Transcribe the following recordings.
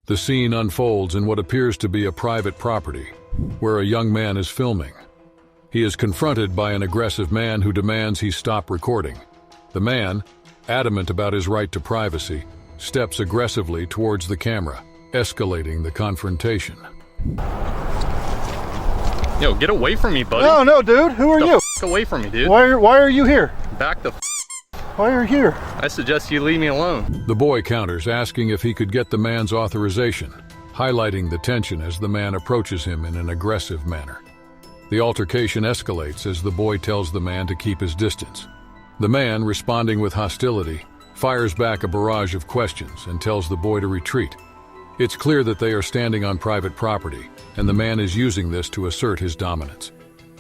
The scene unfolds in what appears to be a private property, where a young man is filming. He is confronted by an aggressive man who demands he stop recording. The man, adamant about his right to privacy, steps aggressively towards the camera, escalating the confrontation. Yo, get away from me, buddy. No, dude. Who are you? Away from me, dude. Why are you here? Back the Why are you here? I suggest you leave me alone. The boy counters, asking if he could get the man's authorization, highlighting the tension as the man approaches him in an aggressive manner. The altercation escalates as the boy tells the man to keep his distance. The man, responding with hostility, fires back a barrage of questions and tells the boy to retreat. It's clear that they are standing on private property, and the man is using this to assert his dominance.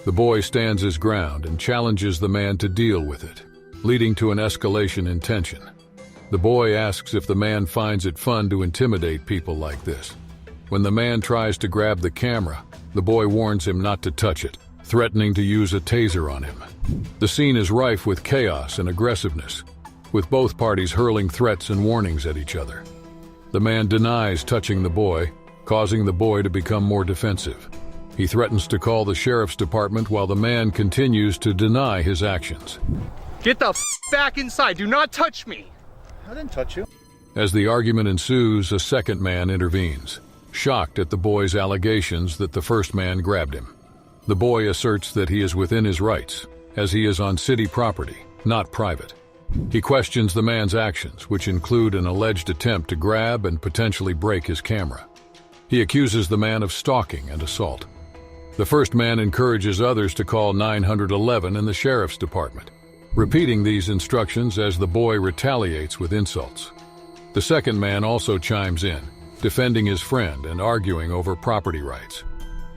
The boy stands his ground and challenges the man to deal with it, leading to an escalation in tension. The boy asks if the man finds it fun to intimidate people like this. When the man tries to grab the camera, the boy warns him not to touch it, threatening to use a taser on him. The scene is rife with chaos and aggressiveness, with both parties hurling threats and warnings at each other. The man denies touching the boy, causing the boy to become more defensive. He threatens to call the sheriff's department while the man continues to deny his actions. Get the back inside. Do not touch me. I didn't touch you. As the argument ensues, a second man intervenes, shocked at the boy's allegations that the first man grabbed him. The boy asserts that he is within his rights, as he is on city property, not private. He questions the man's actions, which include an alleged attempt to grab and potentially break his camera. He accuses the man of stalking and assault. The first man encourages others to call 911 in the sheriff's department, repeating these instructions as the boy retaliates with insults. The second man also chimes in, defending his friend and arguing over property rights.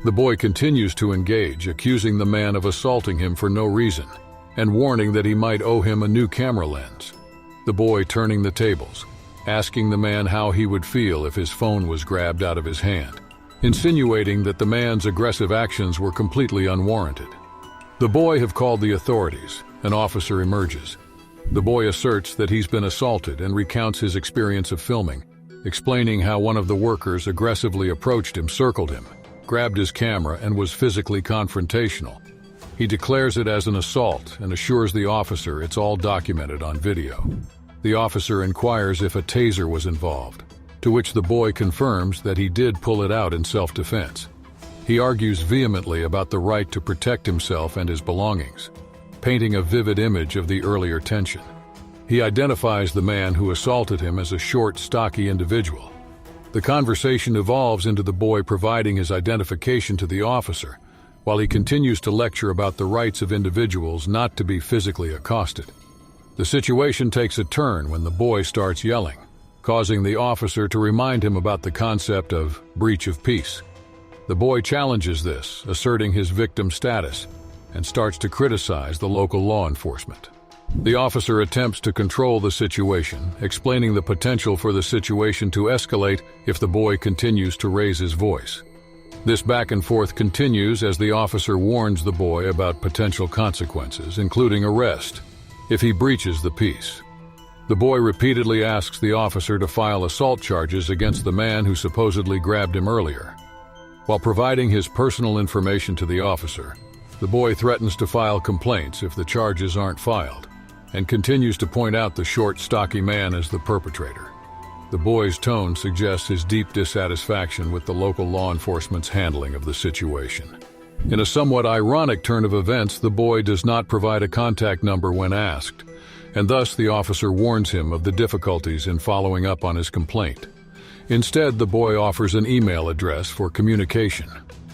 The boy continues to engage, accusing the man of assaulting him for no reason, and warning that he might owe him a new camera lens. The boy turning the tables, asking the man how he would feel if his phone was grabbed out of his hand, insinuating that the man's aggressive actions were completely unwarranted. The boy have called the authorities. An officer emerges. The boy asserts that he's been assaulted and recounts his experience of filming, explaining how one of the workers aggressively approached him, circled him, grabbed his camera, and was physically confrontational. He declares it as an assault and assures the officer it's all documented on video. The officer inquires if a taser was involved, to which the boy confirms that he did pull it out in self-defense. He argues vehemently about the right to protect himself and his belongings, painting a vivid image of the earlier tension. He identifies the man who assaulted him as a short, stocky individual. The conversation evolves into the boy providing his identification to the officer, while he continues to lecture about the rights of individuals not to be physically accosted. The situation takes a turn when the boy starts yelling, causing the officer to remind him about the concept of breach of peace. The boy challenges this, asserting his victim status, and starts to criticize the local law enforcement. The officer attempts to control the situation, explaining the potential for the situation to escalate if the boy continues to raise his voice. This back and forth continues as the officer warns the boy about potential consequences, including arrest, if he breaches the peace. The boy repeatedly asks the officer to file assault charges against the man who supposedly grabbed him earlier. While providing his personal information to the officer, the boy threatens to file complaints if the charges aren't filed, and continues to point out the short, stocky man as the perpetrator. The boy's tone suggests his deep dissatisfaction with the local law enforcement's handling of the situation. In a somewhat ironic turn of events, the boy does not provide a contact number when asked, and thus the officer warns him of the difficulties in following up on his complaint. Instead, the boy offers an email address for communication.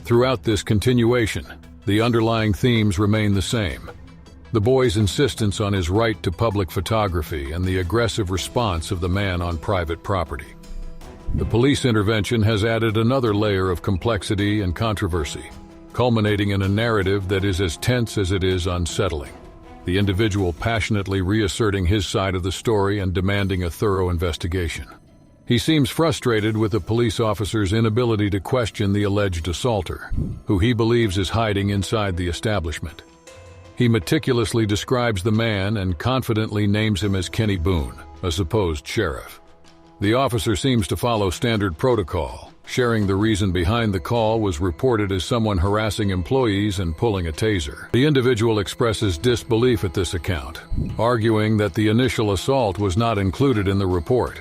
Throughout this continuation, the underlying themes remain the same: the boy's insistence on his right to public photography and the aggressive response of the man on private property. The police intervention has added another layer of complexity and controversy, culminating in a narrative that is as tense as it is unsettling. The individual passionately reasserting his side of the story and demanding a thorough investigation. He seems frustrated with the police officer's inability to question the alleged assaulter, who he believes is hiding inside the establishment. He meticulously describes the man and confidently names him as Kenny Boone, a supposed sheriff. The officer seems to follow standard protocol. Sharing the reason behind the call was reported as someone harassing employees and pulling a taser. The individual expresses disbelief at this account, arguing that the initial assault was not included in the report.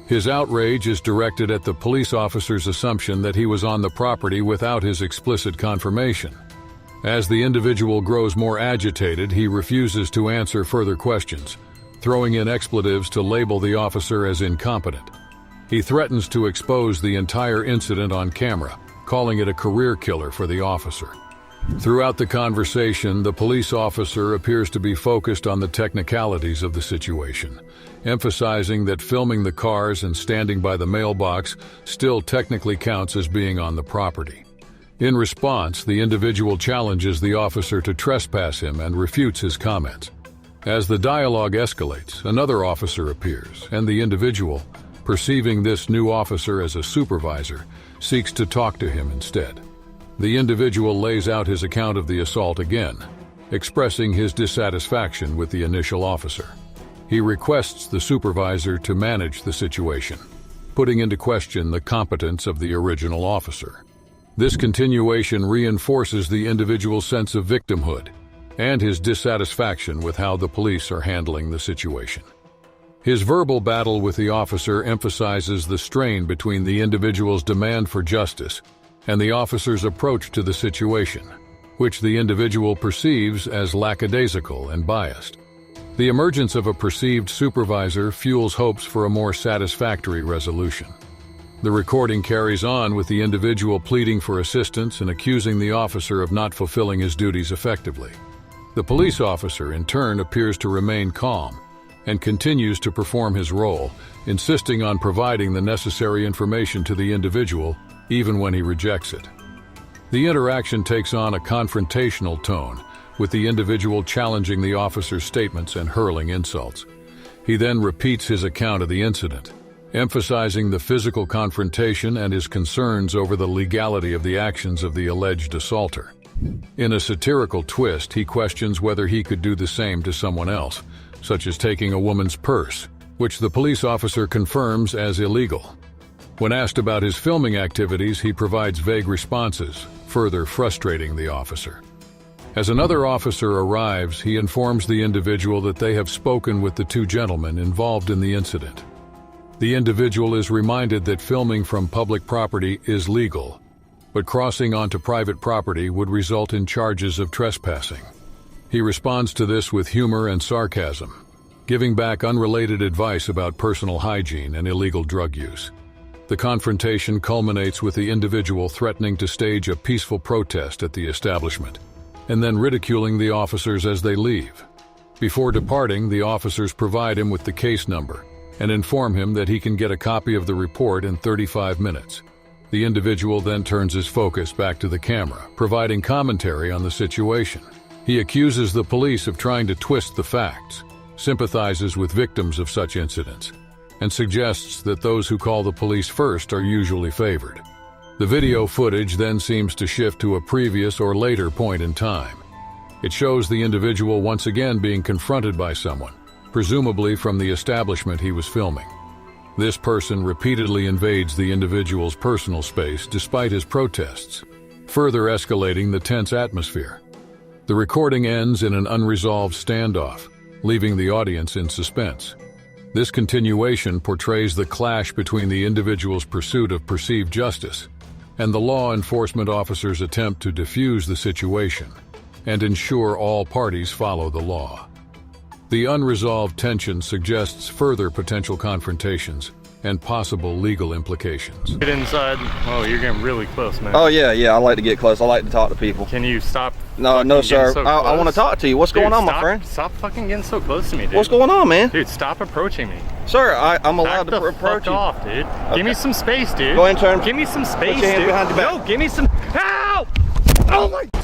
His outrage is directed at the police officer's assumption that he was on the property without his explicit confirmation. As the individual grows more agitated, he refuses to answer further questions, throwing in expletives to label the officer as incompetent. He threatens to expose the entire incident on camera, calling it a career killer for the officer. Throughout the conversation, the police officer appears to be focused on the technicalities of the situation, emphasizing that filming the cars and standing by the mailbox still technically counts as being on the property. In response, the individual challenges the officer to trespass him and refutes his comments. As the dialogue escalates, another officer appears, and the individual, perceiving this new officer as a supervisor, seeks to talk to him instead. The individual lays out his account of the assault again, expressing his dissatisfaction with the initial officer. He requests the supervisor to manage the situation, putting into question the competence of the original officer. This continuation reinforces the individual's sense of victimhood and his dissatisfaction with how the police are handling the situation. His verbal battle with the officer emphasizes the strain between the individual's demand for justice and the officer's approach to the situation, which the individual perceives as lackadaisical and biased. The emergence of a perceived supervisor fuels hopes for a more satisfactory resolution. The recording carries on with the individual pleading for assistance and accusing the officer of not fulfilling his duties effectively. The police officer, in turn, appears to remain calm and continues to perform his role, insisting on providing the necessary information to the individual, even when he rejects it. The interaction takes on a confrontational tone, with the individual challenging the officer's statements and hurling insults. He then repeats his account of the incident, emphasizing the physical confrontation and his concerns over the legality of the actions of the alleged assaulter. In a satirical twist, he questions whether he could do the same to someone else, such as taking a woman's purse, which the police officer confirms as illegal. When asked about his filming activities, he provides vague responses, further frustrating the officer. As another officer arrives, he informs the individual that they have spoken with the two gentlemen involved in the incident. The individual is reminded that filming from public property is legal, but crossing onto private property would result in charges of trespassing. He responds to this with humor and sarcasm, giving back unrelated advice about personal hygiene and illegal drug use. The confrontation culminates with the individual threatening to stage a peaceful protest at the establishment, and then ridiculing the officers as they leave. Before departing, the officers provide him with the case number and inform him that he can get a copy of the report in 35 minutes. The individual then turns his focus back to the camera, providing commentary on the situation. He accuses the police of trying to twist the facts, sympathizes with victims of such incidents, and suggests that those who call the police first are usually favored. The video footage then seems to shift to a previous or later point in time. It shows the individual once again being confronted by someone, presumably from the establishment he was filming. This person repeatedly invades the individual's personal space despite his protests, further escalating the tense atmosphere. The recording ends in an unresolved standoff, leaving the audience in suspense. This continuation portrays the clash between the individual's pursuit of perceived justice and the law enforcement officer's attempt to defuse the situation and ensure all parties follow the law. The unresolved tension suggests further potential confrontations and possible legal implications. Get inside. Oh, you're getting really close, man. Oh, yeah, I like to get close. I like to talk to people. Can you stop? No, sir. So I want to talk to you. What's going on, my friend? Stop fucking getting so close to me, dude. What's going on, man? Dude, stop approaching me. Sir, I'm allowed to approach Back the you. fuck off, dude. Okay. Give me some space, dude. Go ahead and turn. Give me some space, Put your hand dude. behind your back. No, give me some. Ow! Oh my.